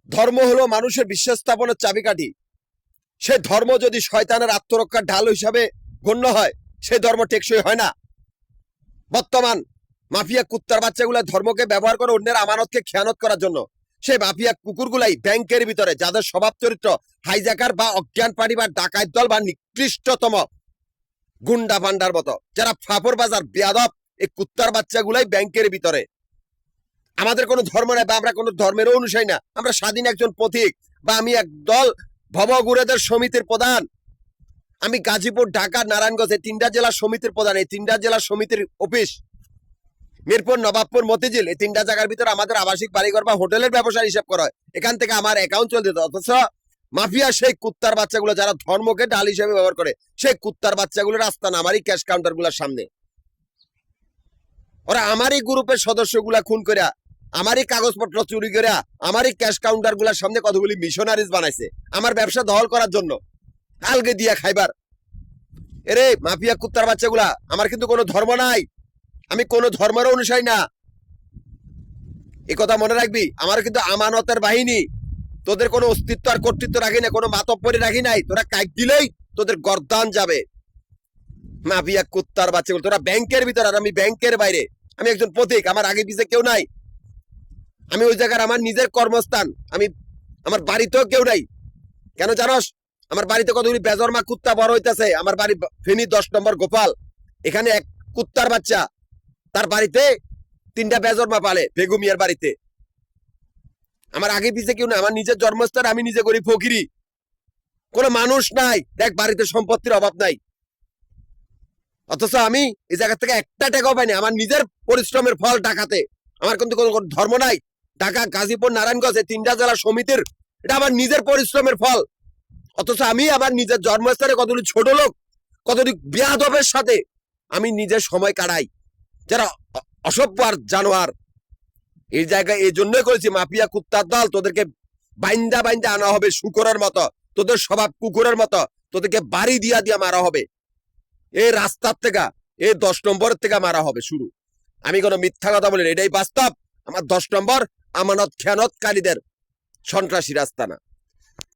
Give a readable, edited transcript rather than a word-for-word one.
ধর্ম হলো মানুষের বিশ্বাস স্থাপনের চাবিকাঠি। সে ধর্ম যদি শয়তানের আত্মরক্ষার ঢাল হিসাবে গণ্য হয়, সেই ধর্ম টেকসই হয় না। বর্তমান মাফিয়া কুত্তার বাচ্চাগুলা ধর্মকে ব্যবহার করে অন্যের আমানতকে খেয়ানত করার জন্য। সেই মাফিয়া কুকুরগুলাই ব্যাংকের ভিতরে যাদের স্বভাব চরিত্র হাইজাকার বা অজ্ঞান পার্টি বা ডাকাত দল বা নিকৃষ্টতম গুন্ডা ভান্ডার মতো, যারা ফাপর বাজার বেয়াদব, এই কুত্তার বাচ্চাগুলাই ব্যাংকের ভিতরে। আমাদের কোনো ধর্ম নাই বা আমরা কোনো ধর্মেরও অনুসারী না, আমরা স্বাধীন একজন পথিক, বা আমি এক দল ভবঘুরেদের সমিতির প্রধান। আমি গাজীপুর, ঢাকা, নারায়ণগঞ্জ এই তিনটা জেলার সমিতির প্রধান। এই তিনটা জেলার সমিতির অফিস মিরপুর, নবাবপুর, মতিঝিল, এই তিনটা জায়গার ভিতরে আমাদের আবাসিক বাড়িঘর বা হোটেলের ব্যবসা হিসাব করা হয়। এখান থেকে আমার অ্যাকাউন্ট চলতে। অথচ মাফিয়া সেই কুত্তার বাচ্চাগুলো যারা ধর্মকে ঢাল হিসেবে ব্যবহার করে, সেই কুত্তার বাচ্চাগুলো রাস্তা না আমারই ক্যাশ কাউন্টার গুলার সামনে। ওরা আমারই গ্রুপের সদস্যগুলা খুন করে, আমারই কাগজপত্র চুরি করে, আমারই ক্যাশ কাউন্টার গুলার সামনে কতগুলি মিশনারিজ বানাইছে আমার ব্যবসা দখল করার জন্য, আলগে দিয়া খাইবার। এরে মাফিয়া কুত্তার বাচ্চাগুলা, আমার কিন্তু কোনো ধর্ম নাই, আমি কোনো ধর্মের অনুসারী না, এ কথা মনে রাখবি। আমার কিন্তু আমানতের বাহিনী। তোদের কোনো অস্তিত্ব আর কর্তৃত্ব রাখি না, কোনো মাতব্বরি রাখি নাই। তোরা কাইক দিলেই তোদের গর্দান যাবে। মাফিয়া কুত্তার বাচ্চাগুলো, তোরা ব্যাংকের ভিতর আর আমি ব্যাংকের বাইরে। আমি একজন পথিক, আমার আগে পিছে কেউ নাই। আমি ওই জায়গার আমার নিজের কর্মস্থান, আমি আমার বাড়িতেও কেউ নাই। কেন জানস? আমার বাড়িতে কতগুলি বেজরমা কুত্তা বড় হইতেছে। আমার বাড়ি ফেনী 10 নম্বর গোপাল। এখানে এক কুত্তার বাচ্চা, তার বাড়িতে 3টা বেজরমা পালে বেগুমিয়ার বাড়িতে। আমার আগে পিছে কেউ না, আমার নিজের জন্মস্থান, আমি নিজে করি ফকিরি, কোনো মানুষ নাই। দেখ বাড়িতে সম্পত্তির অভাব নাই, অথচ আমি এই জায়গা থেকে একটা টাকাও পাইনি। আমার নিজের পরিশ্রমের ফল ঢাকাতে। আমার কিন্তু কোনো ধর্ম নাই। ঢাকা, গাজীপুর, নারায়ণগঞ্জ এই 3টা জেলা সমিতির, এটা আমার নিজের পরিশ্রমের ফল। অথচ আমি আমার নিজের জন্মস্থানে কতগুলি ছোট লোক, কতগুলি বেয়াদবের সাথে আমি নিজের সময় কাটাই, যারা অসভ্য আর জানোয়ার। এই জায়গায় এই জন্যই করেছি, মাফিয়া কুত্তার দল, তোদেরকে বাইন্দা বাইন্দা আনা হবে শুকরের মতো, তোদের স্বভাব কুকুরের মতো, তোদেরকে বাড়ি দিয়া দিয়া মারা হবে। এই রাস্তার থেকে, এই 10 নম্বরের থেকে মারা হবে শুরু। আমি কোনো মিথ্যা কথা বলি না, এটাই বাস্তব। আমার 10 নম্বর আমানত খেয়ানতকারীদের সন্ত্রাসী রাস্তা না।